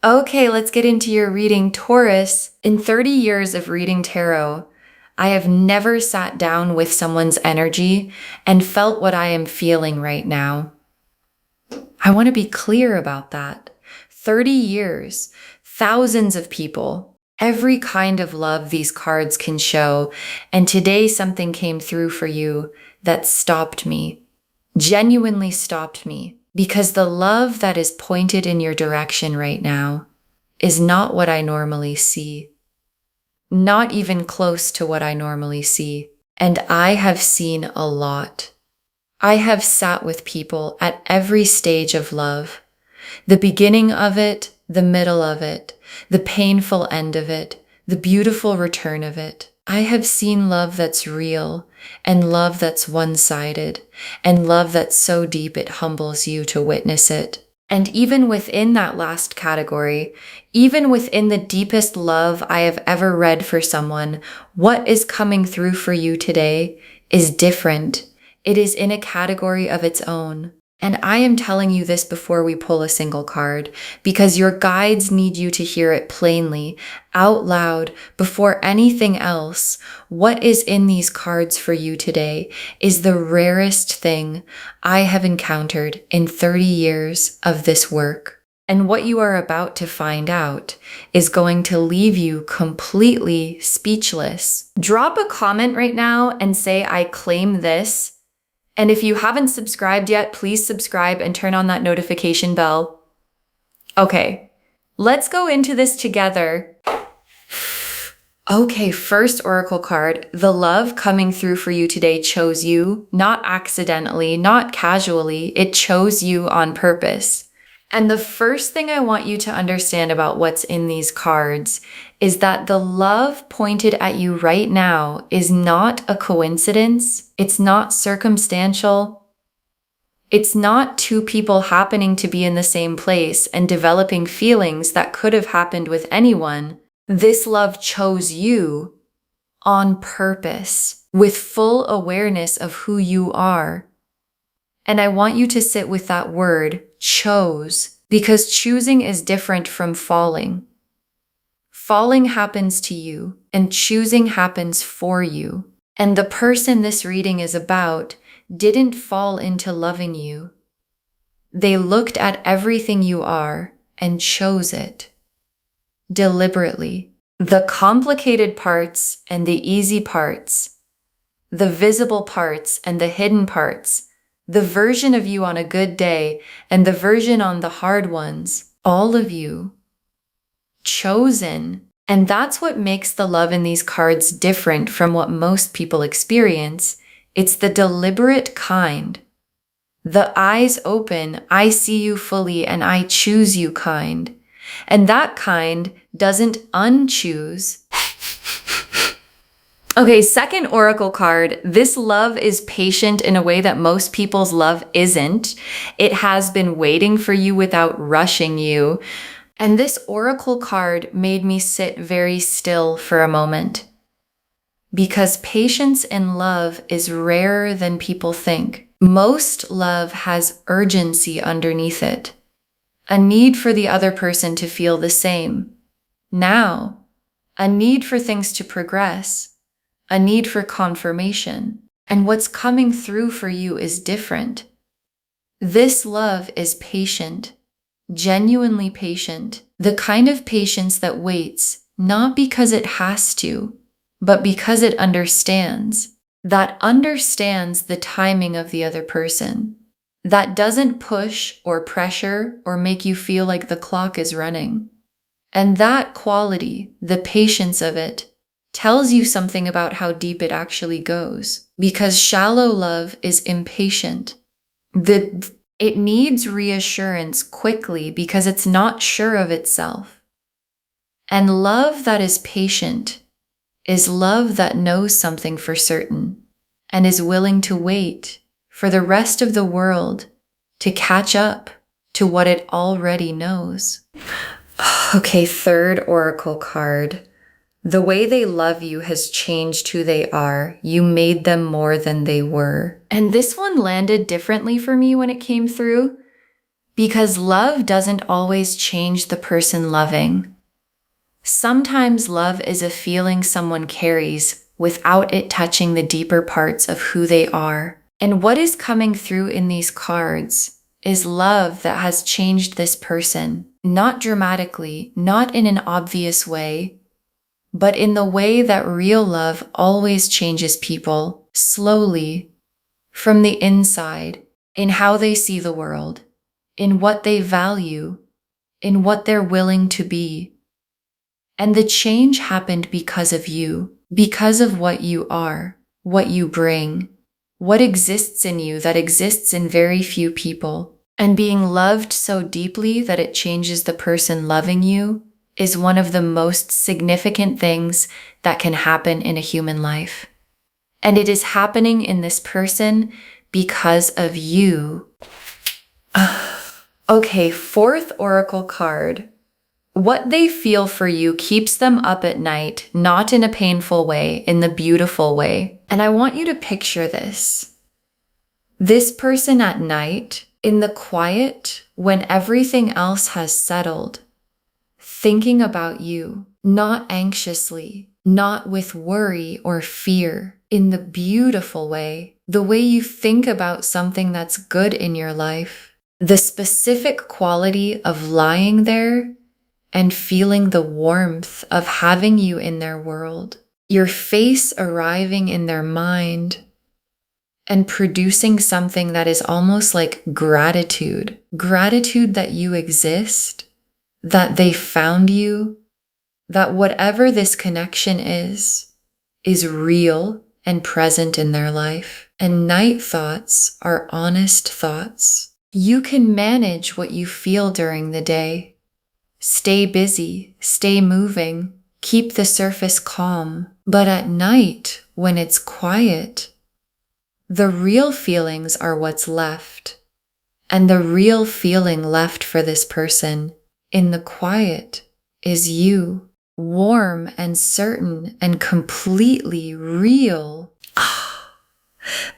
Okay, let's get into your reading, Taurus. In 30 years of reading tarot, I have never sat down with someone's energy and felt what I am feeling right now. I want to be clear about that. 30 years, thousands of people, every kind of love these cards can show, and today something came through for you that stopped me, genuinely stopped me, because the love that is pointed in your direction right now is not what I normally see. Not even close to what I normally see. And I have seen a lot. I have sat with people at every stage of love. The beginning of it, the middle of it, the painful end of it, the beautiful return of it. I have seen love that's real, and love that's one-sided, and love that's so deep it humbles you to witness it. And even within that last category, even within the deepest love I have ever read for someone, what is coming through for you today is different. It is in a category of its own. And I am telling you this before we pull a single card, because your guides need you to hear it plainly, out loud, before anything else. What is in these cards for you today is the rarest thing I have encountered in 30 years of this work. And what you are about to find out is going to leave you completely speechless. Drop a comment right now and say, I claim this. And if you haven't subscribed yet, please subscribe and turn on that notification bell. Okay, let's go into this together. Okay, first oracle card. The love coming through for you today chose you, not accidentally, not casually. It chose you on purpose. And the first thing I want you to understand about what's in these cards is that the love pointed at you right now is not a coincidence. It's not circumstantial. It's not two people happening to be in the same place and developing feelings that could have happened with anyone. This love chose you on purpose, with full awareness of who you are. And I want you to sit with that word, chose, because choosing is different from falling. Falling happens to you, and choosing happens for you. And the person this reading is about didn't fall into loving you. They looked at everything you are and chose it. Deliberately. The complicated parts and the easy parts, the visible parts and the hidden parts, the version of you on a good day and the version on the hard ones, all of you, chosen. And that's what makes the love in these cards different from what most people experience. It's the deliberate kind. The eyes open, I see you fully and I choose you kind. And that kind doesn't unchoose. Okay, second oracle card. This love is patient in a way that most people's love isn't. It has been waiting for you without rushing you. And this oracle card made me sit very still for a moment. Because patience in love is rarer than people think. Most love has urgency underneath it. A need for the other person to feel the same. Now, a need for things to progress. A need for confirmation. And what's coming through for you is different. This love is patient, genuinely patient, the kind of patience that waits, not because it has to, but because it understands, that understands the timing of the other person, that doesn't push or pressure or make you feel like the clock is running. And that quality, the patience of it, tells you something about how deep it actually goes. Because shallow love is impatient. It needs reassurance quickly because it's not sure of itself. And love that is patient is love that knows something for certain and is willing to wait for the rest of the world to catch up to what it already knows. Okay, third oracle card. The way they love you has changed who they are. You made them more than they were. And this one landed differently for me when it came through Because love doesn't always change the person loving. Sometimes love is a feeling someone carries without it touching the deeper parts of who they are. And what is coming through in these cards is love that has changed this person, not dramatically, not in an obvious way, but in the way that real love always changes people, slowly, from the inside, in how they see the world, in what they value, in what they're willing to be. And the change happened because of you, because of what you are, what you bring, what exists in you that exists in very few people. And being loved so deeply that it changes the person loving you is one of the most significant things that can happen in a human life. And it is happening in this person because of you. Okay, fourth oracle card. What they feel for you keeps them up at night, not in a painful way, in the beautiful way. And I want you to picture this. This person at night, in the quiet, when everything else has settled, thinking about you, not anxiously, not with worry or fear, in the beautiful way, the way you think about something that's good in your life, the specific quality of lying there and feeling the warmth of having you in their world, your face arriving in their mind and producing something that is almost like gratitude that you exist, that they found you, that whatever this connection is real and present in their life. And night thoughts are honest thoughts. You can manage what you feel during the day. Stay busy, stay moving, keep the surface calm. But at night, when it's quiet, the real feelings are what's left. And the real feeling left for this person in the quiet is you, warm and certain and completely real.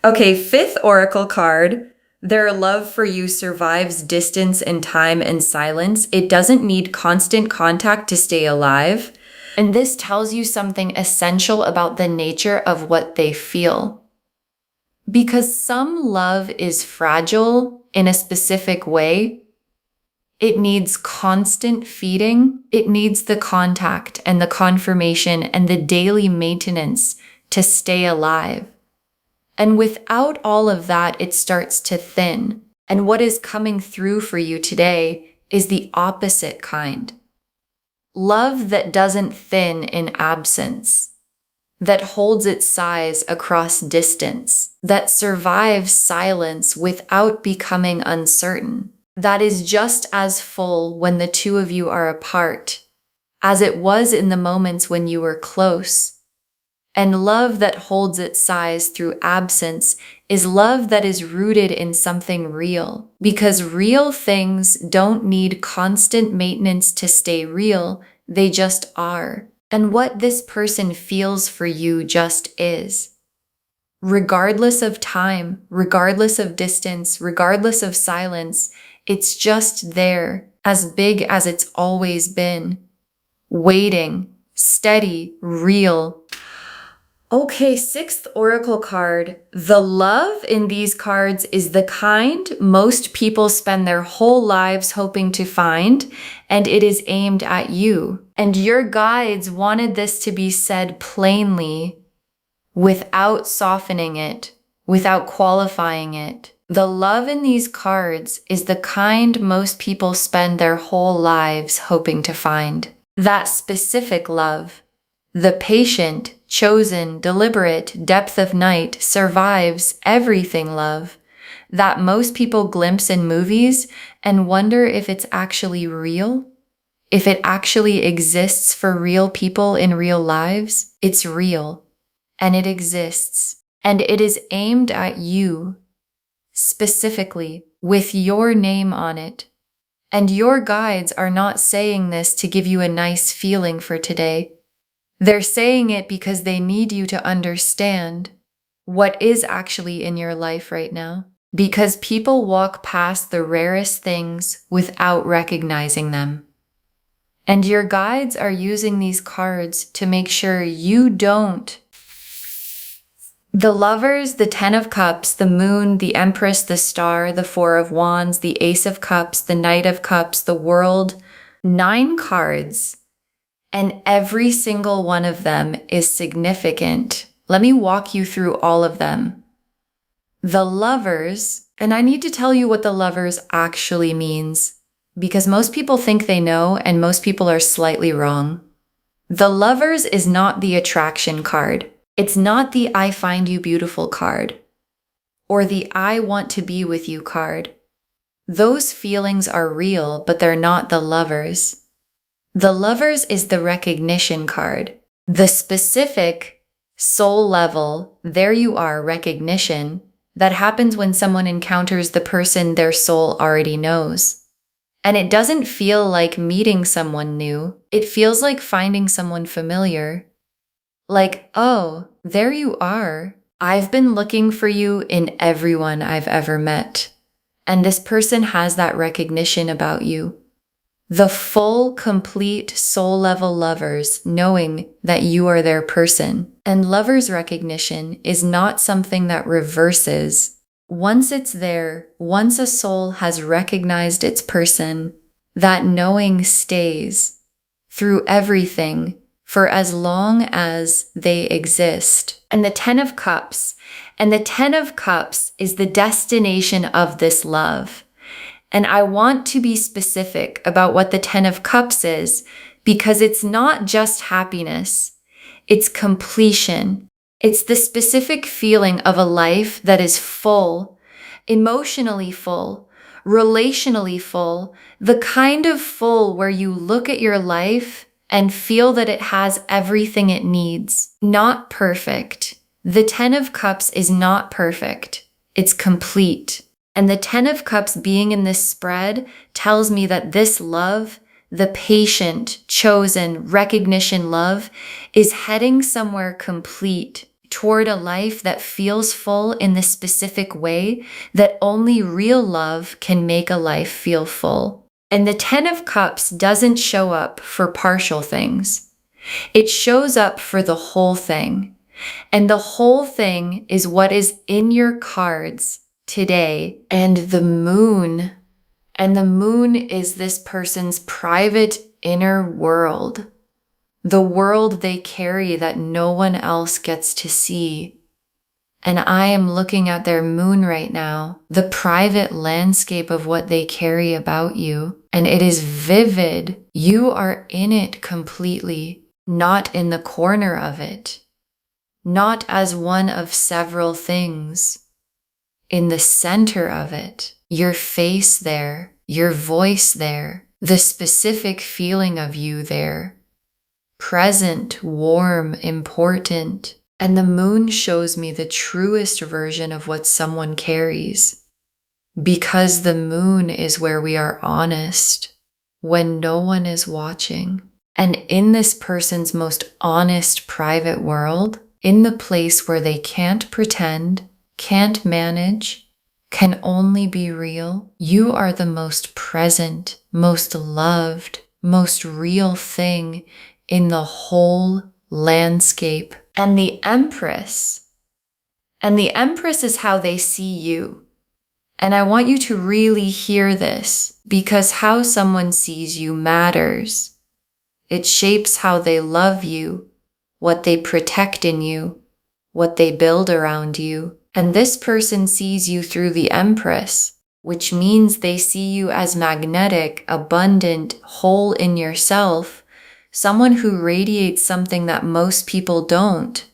Okay, fifth oracle card. Their love for you survives distance and time and silence. It doesn't need constant contact to stay alive. And this tells you something essential about the nature of what they feel. Because some love is fragile in a specific way. It needs constant feeding. It needs the contact and the confirmation and the daily maintenance to stay alive. And without all of that, it starts to thin. And what is coming through for you today is the opposite kind. Love that doesn't thin in absence, that holds its size across distance, that survives silence without becoming uncertain, that is just as full when the two of you are apart as it was in the moments when you were close. And love that holds its size through absence is love that is rooted in something real, because real things don't need constant maintenance to stay real, they just are. And what this person feels for you just is. Regardless of time, regardless of distance, regardless of silence, it's just there, as big as it's always been. Waiting, steady, real. Okay, sixth oracle card. The love in these cards is the kind most people spend their whole lives hoping to find, and it is aimed at you. And your guides wanted this to be said plainly, without softening it, without qualifying it. The love in these cards is the kind most people spend their whole lives hoping to find. That specific love, the patient, chosen, deliberate depth of night survives everything love that most people glimpse in movies and wonder if it's actually real, if it actually exists for real people in real lives. It's real, and it exists, and it is aimed at you, specifically, with your name on it. And your guides are not saying this to give you a nice feeling for today. They're saying it because they need you to understand what is actually in your life right now. because people walk past the rarest things without recognizing them. And your guides are using these cards to make sure you don't. The Lovers, the Ten of Cups, the Moon, the Empress, the Star, the Four of Wands, the Ace of Cups, the Knight of Cups, the World, 9 cards. And every single one of them is significant. Let me walk you through all of them. The Lovers, and I need to tell you what the Lovers actually means, because most people think they know and most people are slightly wrong. The Lovers is not the attraction card. It's not the I find you beautiful card, or the I want to be with you card. Those feelings are real, but they're not the Lovers. The Lovers is the recognition card, the specific soul level, there you are recognition that happens when someone encounters the person their soul already knows. And it doesn't feel like meeting someone new. It feels like finding someone familiar. Like, oh, there you are. I've been looking for you in everyone I've ever met. And this person has that recognition about you. The full, complete, soul-level lovers knowing that you are their person. And lovers' recognition is not something that reverses. Once it's there, once a soul has recognized its person, that knowing stays through everything for as long as they exist. And the Ten of Cups. And the Ten of Cups is the destination of this love. And I want to be specific about what the Ten of Cups is, because it's not just happiness. It's completion. It's the specific feeling of a life that is full, emotionally full, relationally full, the kind of full where you look at your life and feel that it has everything it needs. Not perfect. The Ten of Cups is not perfect. It's complete. And the Ten of Cups being in this spread tells me that this love, the patient, chosen, recognition love, is heading somewhere complete toward a life that feels full in the specific way that only real love can make a life feel full. And the Ten of Cups doesn't show up for partial things. It shows up for the whole thing. And the whole thing is what is in your cards today. And the moon is this person's private inner world, the world they carry that no one else gets to see. And I am looking at their moon right now, the private landscape of what they carry about you. And it is vivid. You are in it completely, not in the corner of it, not as one of several things. In the center of it, your face there, your voice there, the specific feeling of you there, present, warm, important. And the moon shows me the truest version of what someone carries, because the moon is where we are honest when no one is watching. And in this person's most honest private world, in the place where they can't pretend, can't manage, can only be real, you are the most present, most loved, most real thing in the whole landscape. And the Empress is how they see you. And I want you to really hear this, because how someone sees you matters. It shapes how they love you, what they protect in you, what they build around you. And this person sees you through the Empress, which means they see you as magnetic, abundant, whole in yourself, someone who radiates something that most people don't,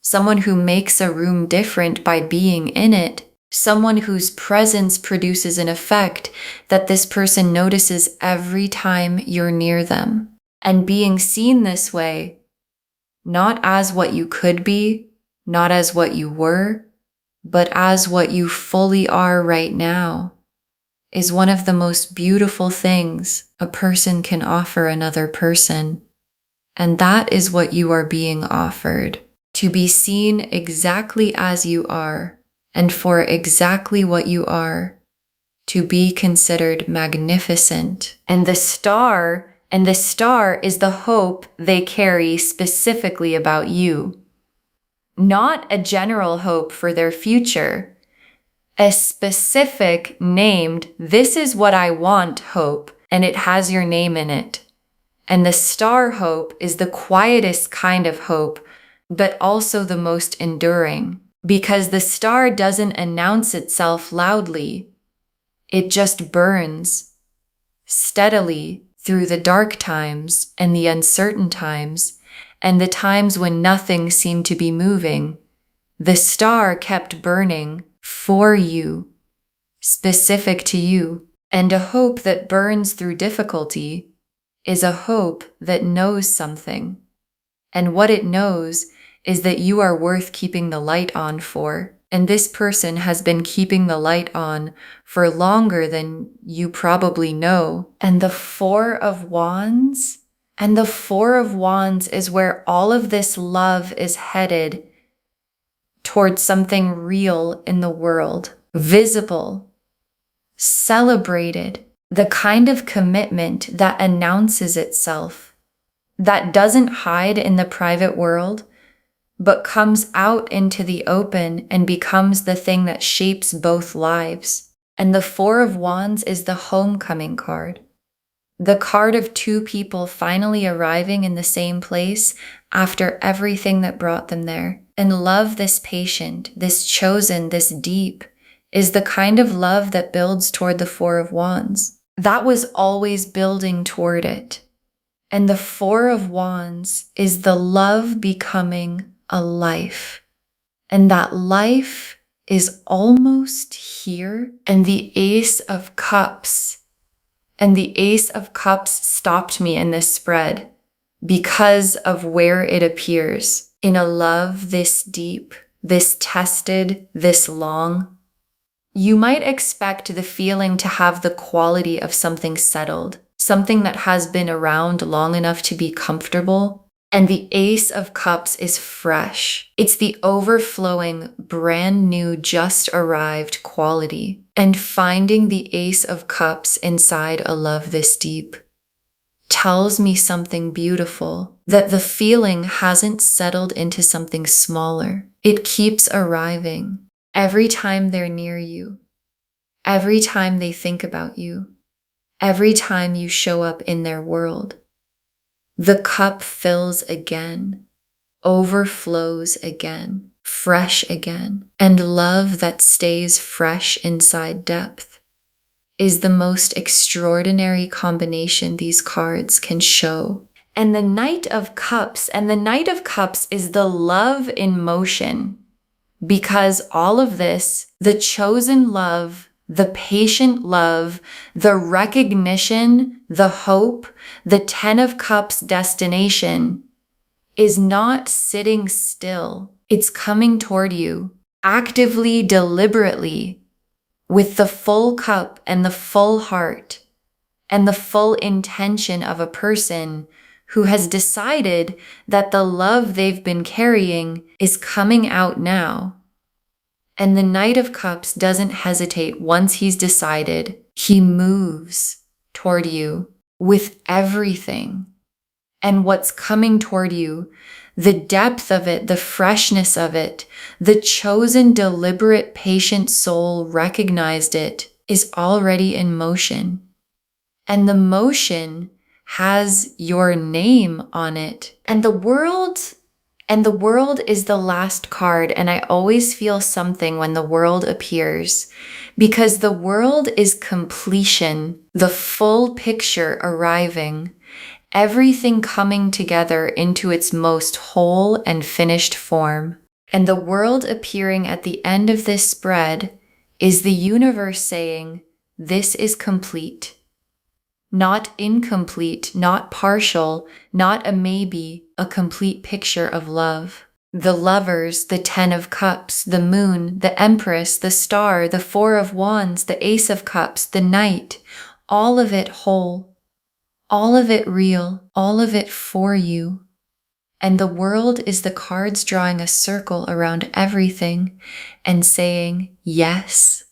someone who makes a room different by being in it, someone whose presence produces an effect that this person notices every time you're near them. And being seen this way, not as what you could be, not as what you were, but as what you fully are right now, is one of the most beautiful things a person can offer another person. And that is what you are being offered, to be seen exactly as you are, and for exactly what you are, to be considered magnificent. And the star is the hope they carry specifically about you. Not a general hope for their future, a specific named, "this is what I want" hope, and it has your name in it. And the star hope is the quietest kind of hope, but also the most enduring, because the star doesn't announce itself loudly. It just burns steadily through the dark times and the uncertain times and the times when nothing seemed to be moving. The star kept burning for you, specific to you. And a hope that burns through difficulty is a hope that knows something. And what it knows is that you are worth keeping the light on for. And this person has been keeping the light on for longer than you probably know. And the Four of Wands is where all of this love is headed towards something real in the world, visible, celebrated, the kind of commitment that announces itself, that doesn't hide in the private world, but comes out into the open and becomes the thing that shapes both lives. And the Four of Wands is the homecoming card. The card of two people finally arriving in the same place after everything that brought them there. And love this patient, this chosen, this deep, is the kind of love that builds toward the Four of Wands. That was always building toward it. And the Four of Wands is the love becoming a life. And that life is almost here. And the Ace of Cups stopped me in this spread because of where it appears. In a love this deep, this tested, this long, you might expect the feeling to have the quality of something settled, something that has been around long enough to be comfortable. And the Ace of Cups is fresh. It's the overflowing, brand new, just arrived quality. And finding the Ace of Cups inside a love this deep tells me something beautiful, that the feeling hasn't settled into something smaller. It keeps arriving every time they're near you, every time they think about you, every time you show up in their world. The cup fills again, overflows again, fresh again. And love that stays fresh inside depth is the most extraordinary combination these cards can show. And the Knight of Cups is the love in motion, because all of this, the chosen love, the patient love, the recognition, the hope, the Ten of Cups destination is not sitting still. It's coming toward you actively, deliberately, with the full cup and the full heart and the full intention of a person who has decided that the love they've been carrying is coming out now. And the Knight of Cups doesn't hesitate once he's decided. He moves toward you with everything. And what's coming toward you, the depth of it, the freshness of it, the chosen, deliberate, patient soul recognized it, is already in motion. And the motion has your name on it. And the world is the last card, and I always feel something when the world appears, because the world is completion, the full picture arriving, everything coming together into its most whole and finished form. And the world appearing at the end of this spread is the universe saying, this is complete. Not incomplete, not partial, not a maybe, a complete picture of love. The Lovers, the Ten of Cups, the Moon, the Empress, the Star, the Four of Wands, the Ace of Cups, the Knight, all of it whole, all of it real, all of it for you. And the world is the cards drawing a circle around everything and saying, yes,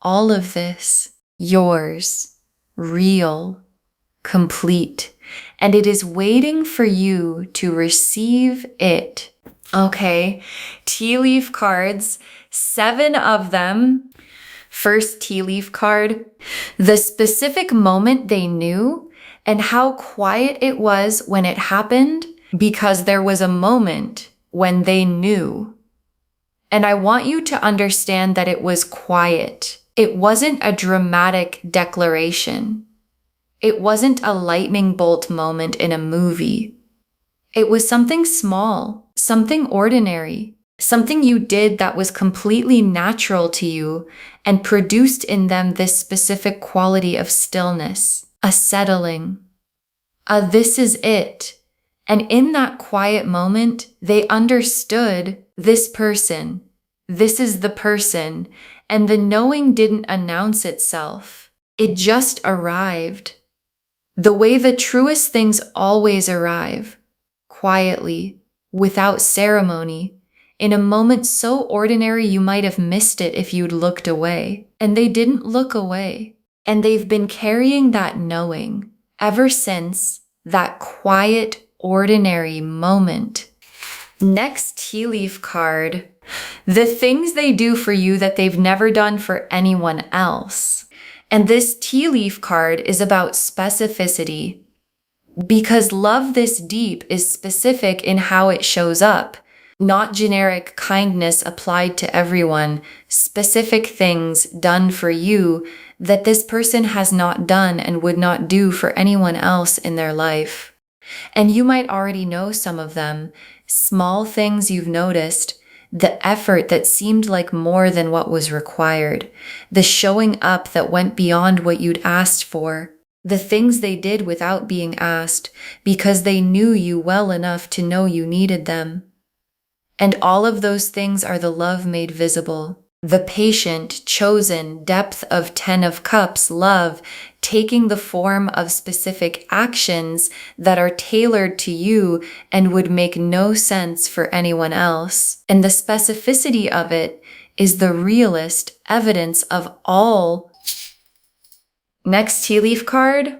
all of this, yours, real, complete. And it is waiting for you to receive it. Okay, tea leaf cards, 7 of them. First tea leaf card, the specific moment they knew and how quiet it was when it happened, because there was a moment when they knew. And I want you to understand that it was quiet. It wasn't a dramatic declaration. It wasn't a lightning bolt moment in a movie. It was something small, something ordinary, something you did that was completely natural to you and produced in them this specific quality of stillness, a settling, a this is it. And in that quiet moment, they understood this person, this is the person, and the knowing didn't announce itself. It just arrived. The way the truest things always arrive, quietly, without ceremony, in a moment so ordinary you might have missed it if you'd looked away. And they didn't look away. And they've been carrying that knowing ever since that quiet, ordinary moment. Next tea leaf card, the things they do for you that they've never done for anyone else. And this tea leaf card is about specificity, because love this deep is specific in how it shows up, not generic kindness applied to everyone, specific things done for you that this person has not done and would not do for anyone else in their life. And you might already know some of them, small things you've noticed, the effort that seemed like more than what was required, the showing up that went beyond what you'd asked for, the things they did without being asked because they knew you well enough to know you needed them. And all of those things are the love made visible, the patient, chosen, depth of 10 of Cups love, taking the form of specific actions that are tailored to you and would make no sense for anyone else. And the specificity of it is the realest evidence of all. Next tea leaf card,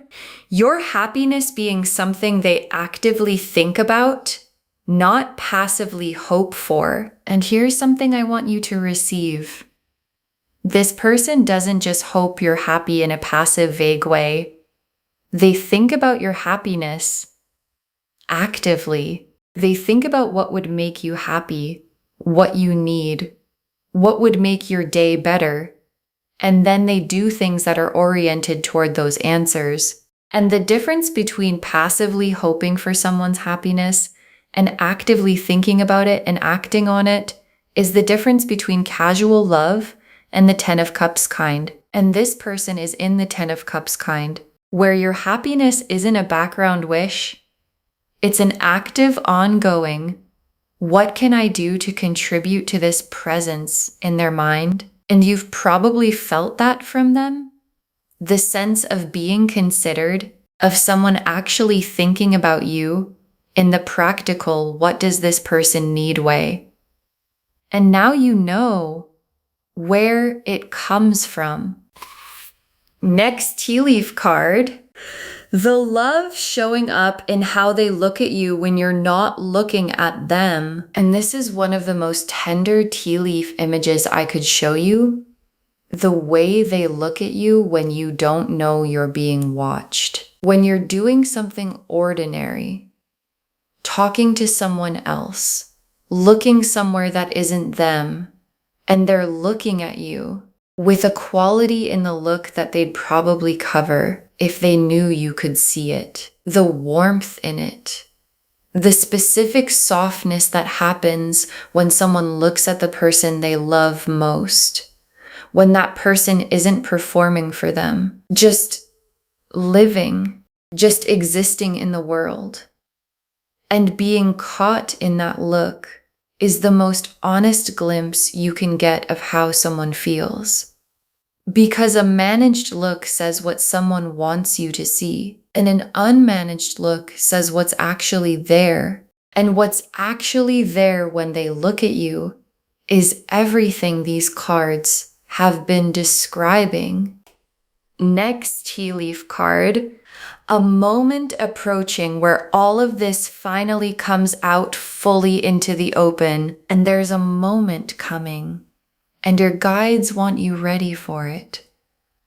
your happiness being something they actively think about, not passively hope for. And here's something I want you to receive. This person doesn't just hope you're happy in a passive, vague way. They think about your happiness actively. They think about what would make you happy, what you need, what would make your day better. And then they do things that are oriented toward those answers. And the difference between passively hoping for someone's happiness and actively thinking about it and acting on it is the difference between casual love and the 10 of Cups kind. And this person is in the 10 of Cups kind, where your happiness isn't a background wish. It's an active, ongoing, what can I do to contribute to this presence in their mind? And you've probably felt that from them. The sense of being considered, of someone actually thinking about you in the practical, what does this person need way? And now you know where it comes from. Next tea leaf card, the love showing up in how they look at you when you're not looking at them. And this is one of the most tender tea leaf images I could show you. The way they look at you when you don't know you're being watched. When you're doing something ordinary, talking to someone else, looking somewhere that isn't them, and they're looking at you with a quality in the look that they'd probably cover if they knew you could see it. The warmth in it. The specific softness that happens when someone looks at the person they love most. When that person isn't performing for them. Just living. Just existing in the world. And being caught in that look is the most honest glimpse you can get of how someone feels. Because a managed look says what someone wants you to see, and an unmanaged look says what's actually there. And what's actually there when they look at you is everything these cards have been describing. Next tea leaf card, a moment approaching where all of this finally comes out fully into the open, and there's a moment coming, and your guides want you ready for it.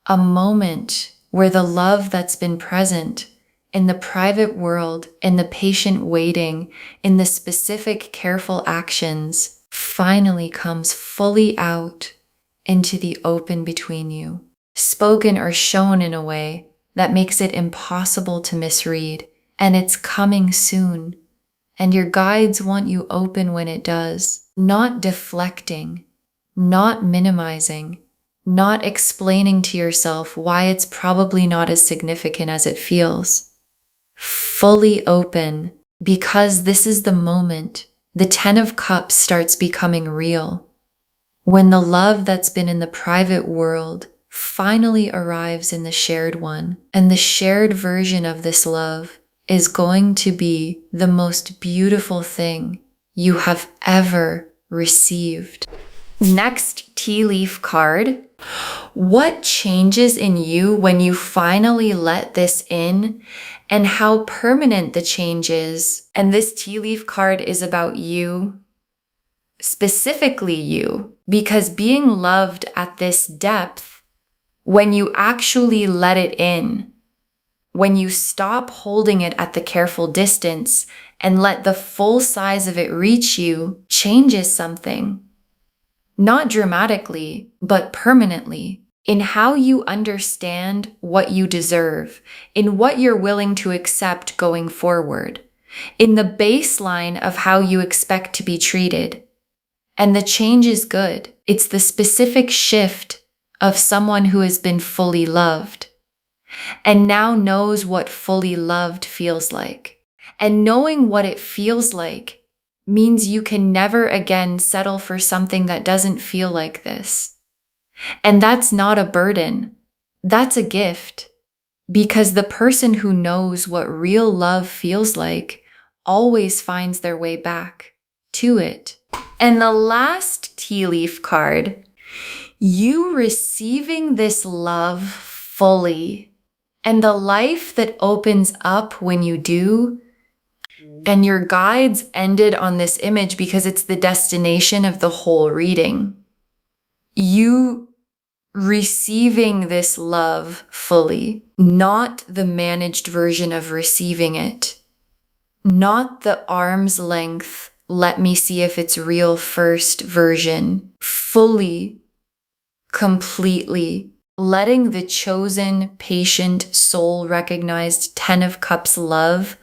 A moment where the love that's been present in the private world, in the patient waiting, in the specific careful actions, finally comes fully out into the open between you, spoken or shown in a way that makes it impossible to misread, and it's coming soon. And your guides want you open when it does, not deflecting, not minimizing, not explaining to yourself why it's probably not as significant as it feels. Fully open, because this is the moment the 10 of Cups starts becoming real. When the love that's been in the private world finally arrives in the shared one, and the shared version of this love is going to be the most beautiful thing you have ever received. Next tea leaf card. What changes in you when you finally let this in, and how permanent the change is? And this tea leaf card is about you, specifically you, because being loved at this depth, when you actually let it in, when you stop holding it at the careful distance and let the full size of it reach you, changes something. Not dramatically, but permanently, in how you understand what you deserve, in what you're willing to accept going forward, in the baseline of how you expect to be treated. And the change is good. It's the specific shift of someone who has been fully loved and now knows what fully loved feels like. And knowing what it feels like means you can never again settle for something that doesn't feel like this. And that's not a burden. That's a gift. Because the person who knows what real love feels like always finds their way back to it. And the last tea leaf card, you receiving this love fully, and the life that opens up when you do. And your guides ended on this image because it's the destination of the whole reading. You receiving this love fully, not the managed version of receiving it, not the arm's length, let me see if it's real first version, fully, completely, letting the chosen, patient, soul-recognized 10 of Cups love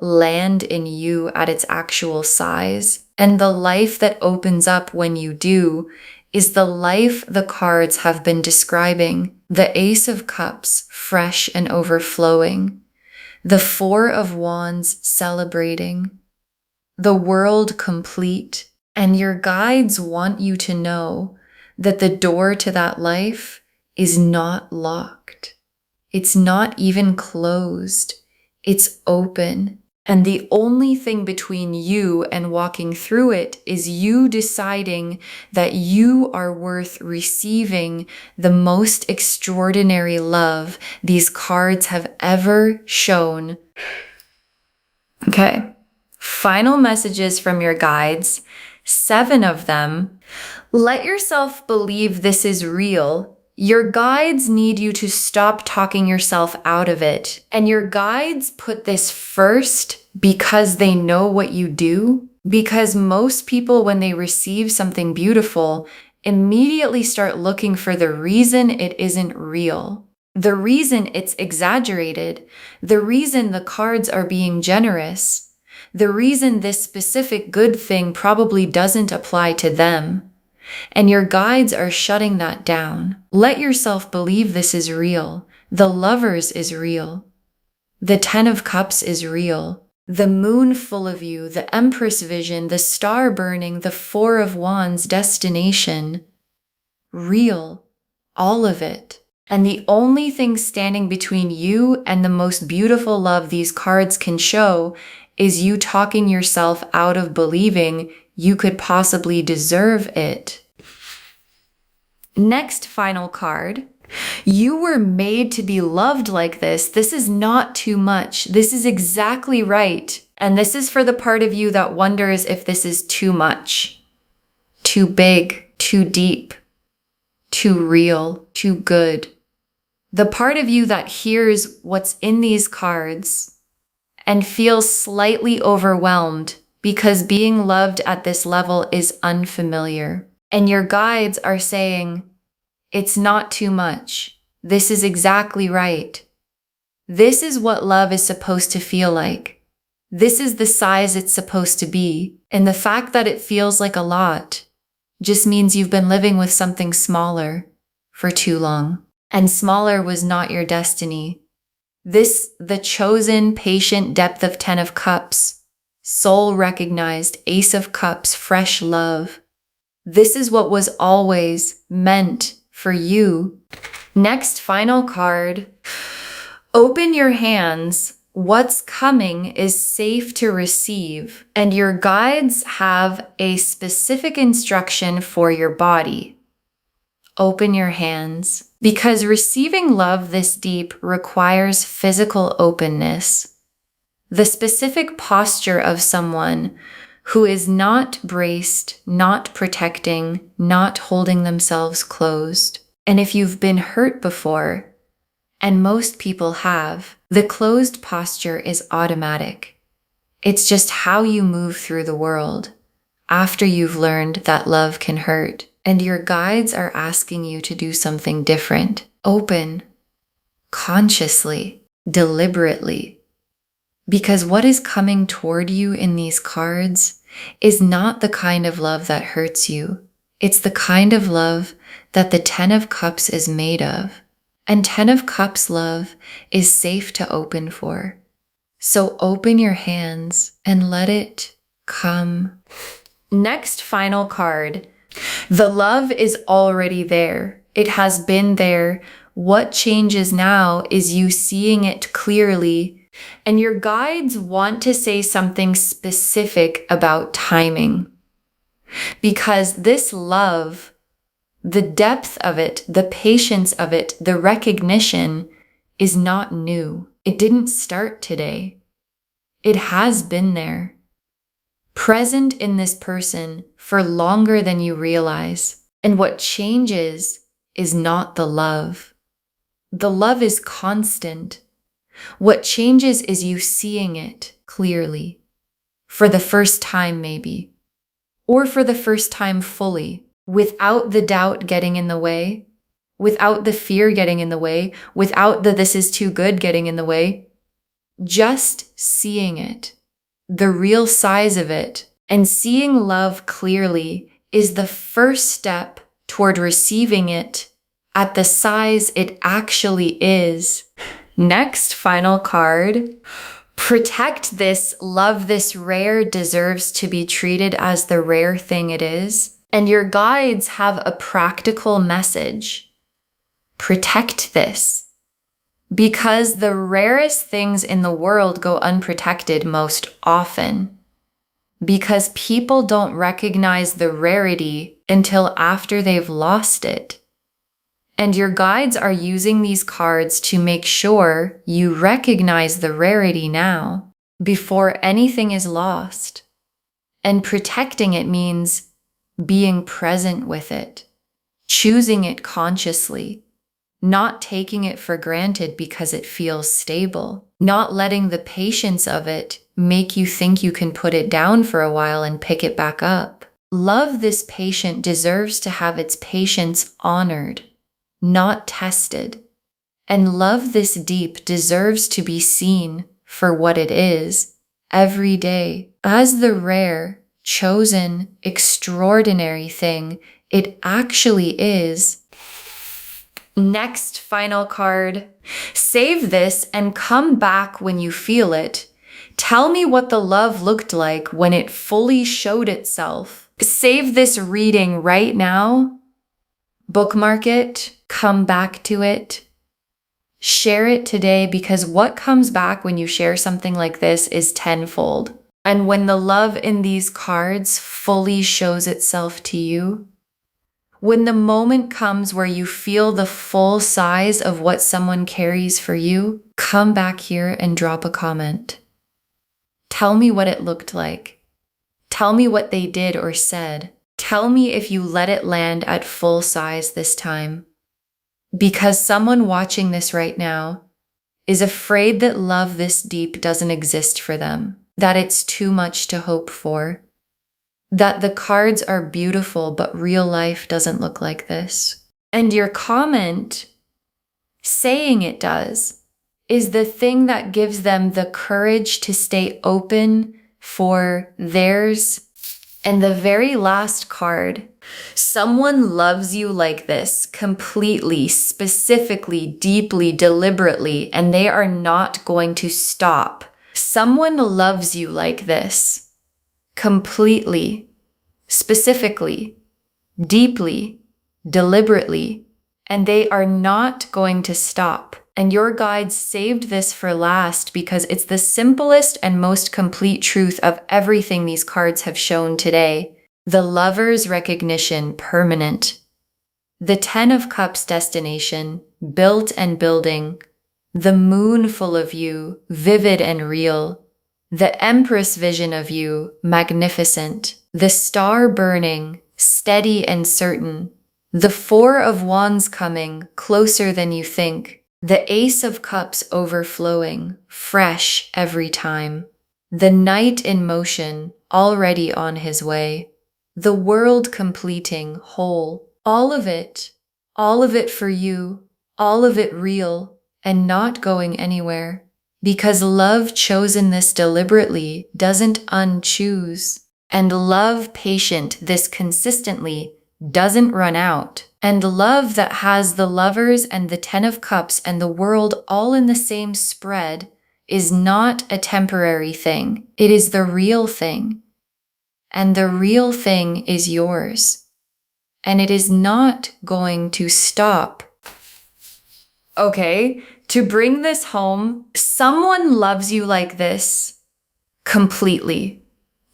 land in you at its actual size. And the life that opens up when you do is the life the cards have been describing. The Ace of Cups, fresh and overflowing. The Four of Wands, celebrating. The world complete. And your guides want you to know that the door to that life is not locked. It's not even closed. It's open. And the only thing between you and walking through it is you deciding that you are worth receiving the most extraordinary love these cards have ever shown. Okay, final messages from your guides, 7 of them. Let yourself believe this is real. Your guides need you to stop talking yourself out of it. And your guides put this first because they know what you do. Because most people, when they receive something beautiful, immediately start looking for the reason it isn't real, the reason it's exaggerated, the reason the cards are being generous, the reason this specific good thing probably doesn't apply to them. And your guides are shutting that down. Let yourself believe this is real. The Lovers is real. The 10 of Cups is real. The moon full of you, the Empress vision, the star burning, the 4 of Wands destination. Real. All of it. And the only thing standing between you and the most beautiful love these cards can show is you talking yourself out of believing you could possibly deserve it. Next final card. You were made to be loved like this. This is not too much. This is exactly right. And this is for the part of you that wonders if this is too much, too big, too deep, too real, too good. The part of you that hears what's in these cards and feels slightly overwhelmed because being loved at this level is unfamiliar. And your guides are saying, it's not too much. This is exactly right. This is what love is supposed to feel like. This is the size it's supposed to be. And the fact that it feels like a lot just means you've been living with something smaller for too long. And smaller was not your destiny. This, the chosen, patient depth of 10 of Cups, soul recognized, Ace of Cups, fresh love. This is what was always meant for you. Next, final card. Open your hands. What's coming is safe to receive, and your guides have a specific instruction for your body. Open your hands, because receiving love this deep requires physical openness. The specific posture of someone who is not braced, not protecting, not holding themselves closed. And if you've been hurt before, and most people have, the closed posture is automatic. It's just how you move through the world after you've learned that love can hurt. And your guides are asking you to do something different. Open, consciously, deliberately. Because what is coming toward you in these cards is not the kind of love that hurts you. It's the kind of love that the 10 of Cups is made of. And 10 of Cups love is safe to open for. So open your hands and let it come. Next final card. The love is already there. It has been there. What changes now is you seeing it clearly. And your guides want to say something specific about timing. Because this love, the depth of it, the patience of it, the recognition is not new. It didn't start today. It has been there. Present in this person for longer than you realize. And what changes is not the love. The love is constant. What changes is you seeing it clearly. For the first time, maybe. Or for the first time fully. Without the doubt getting in the way, without the fear getting in the way, without the this is too good getting in the way, just seeing it, the real size of it, and seeing love clearly is the first step toward receiving it at the size it actually is. Next, final card. Protect this, love this rare, deserves to be treated as the rare thing it is. And your guides have a practical message. Protect this. Because the rarest things in the world go unprotected most often. Because people don't recognize the rarity until after they've lost it. And your guides are using these cards to make sure you recognize the rarity now, before anything is lost. And protecting it means being present with it, choosing it consciously, not taking it for granted because it feels stable, not letting the patience of it make you think you can put it down for a while and pick it back up. Love this patient deserves to have its patience honored, not tested. And love this deep deserves to be seen for what it is every day as the rare, chosen, extraordinary thing it actually is. Next final card. Save this and come back when you feel it. Tell me what the love looked like when it fully showed itself. Save this reading right now. Bookmark it. Come back to it. Share it today, because what comes back when you share something like this is tenfold. And when the love in these cards fully shows itself to you, when the moment comes where you feel the full size of what someone carries for you, come back here and drop a comment. Tell me what it looked like. Tell me what they did or said. Tell me if you let it land at full size this time. Because someone watching this right now is afraid that love this deep doesn't exist for them, that it's too much to hope for, that the cards are beautiful, but real life doesn't look like this. And your comment, saying it does, is the thing that gives them the courage to stay open for theirs. And the very last card, someone loves you like this, completely, specifically, deeply, deliberately, and they are not going to stop. Someone loves you like this, completely, specifically, deeply, deliberately, and they are not going to stop. And your guides saved this for last because it's the simplest and most complete truth of everything these cards have shown today. The Lover's recognition, permanent. The Ten of Cups, destination, built and building. The Moon full of you, vivid and real. The Empress vision of you, magnificent. The Star burning, steady and certain. The Four of Wands coming, closer than you think. The Ace of Cups overflowing, fresh every time. The Knight in motion, already on his way. The World completing, whole. All of it for you, all of it real, and not going anywhere. Because love chosen this deliberately doesn't unchoose. And love patient this consistently doesn't run out. And love that has the Lovers and the Ten of Cups and the World all in the same spread is not a temporary thing. It is the real thing. And the real thing is yours. And it is not going to stop. Okay, to bring this home, someone loves you like this completely,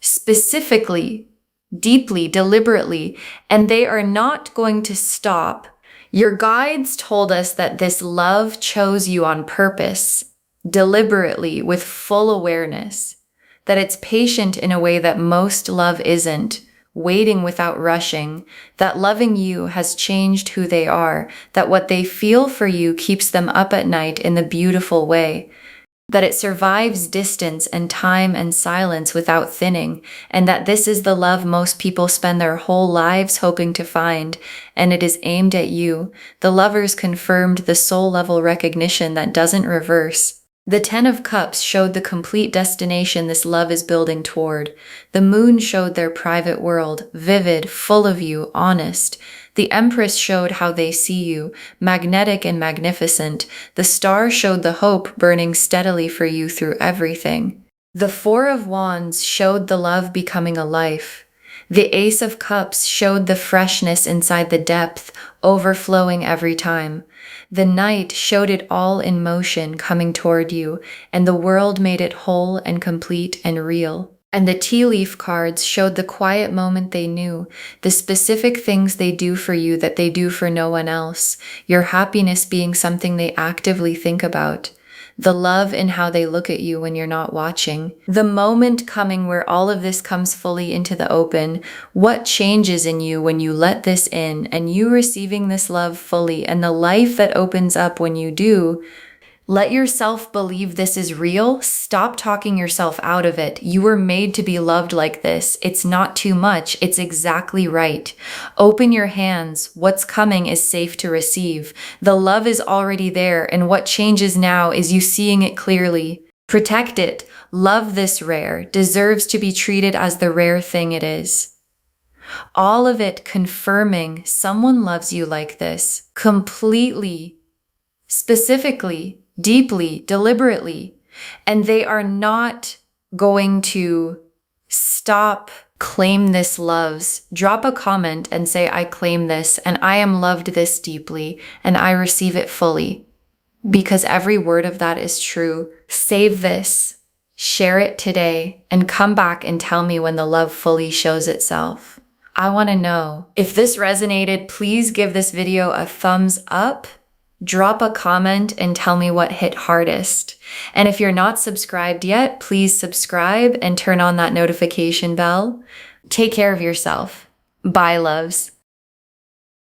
specifically, deeply, deliberately, and they are not going to stop. Your guides told us that this love chose you on purpose, deliberately, with full awareness, that it's patient in a way that most love isn't, waiting without rushing, that loving you has changed who they are, that what they feel for you keeps them up at night in the beautiful way, that it survives distance and time and silence without thinning, and that this is the love most people spend their whole lives hoping to find, and it is aimed at you. The Lovers confirmed the soul-level recognition that doesn't reverse. The Ten of Cups showed the complete destination this love is building toward. The Moon showed their private world, vivid, full of you, honest. The Empress showed how they see you, magnetic and magnificent. The Star showed the hope burning steadily for you through everything. The Four of Wands showed the love becoming a life. The Ace of Cups showed the freshness inside the depth, overflowing every time. The Knight showed it all in motion coming toward you, and the World made it whole and complete and real. And the tea leaf cards showed the quiet moment they knew, the specific things they do for you that they do for no one else, your happiness being something they actively think about, the love in how they look at you when you're not watching, the moment coming where all of this comes fully into the open, what changes in you when you let this in, and you receiving this love fully, and the life that opens up when you do. Let yourself believe this is real. Stop talking yourself out of it. You were made to be loved like this. It's not too much. It's exactly right. Open your hands. What's coming is safe to receive. The love is already there, and what changes now is you seeing it clearly. Protect it. Love this rare. Deserves to be treated as the rare thing it is. All of it confirming someone loves you like this. Completely. Specifically. Deeply, deliberately, and they are not going to stop. Claim this loves. Drop a comment and say, I claim this, and I am loved this deeply, and I receive it fully. because every word of that is true. Save this, share it today, and come back and tell me when the love fully shows itself. I want to know. If this resonated, please give this video a thumbs up, drop a comment, and tell me what hit hardest. And if you're not subscribed yet, please subscribe and turn on that notification bell. Take care of yourself. Bye, loves.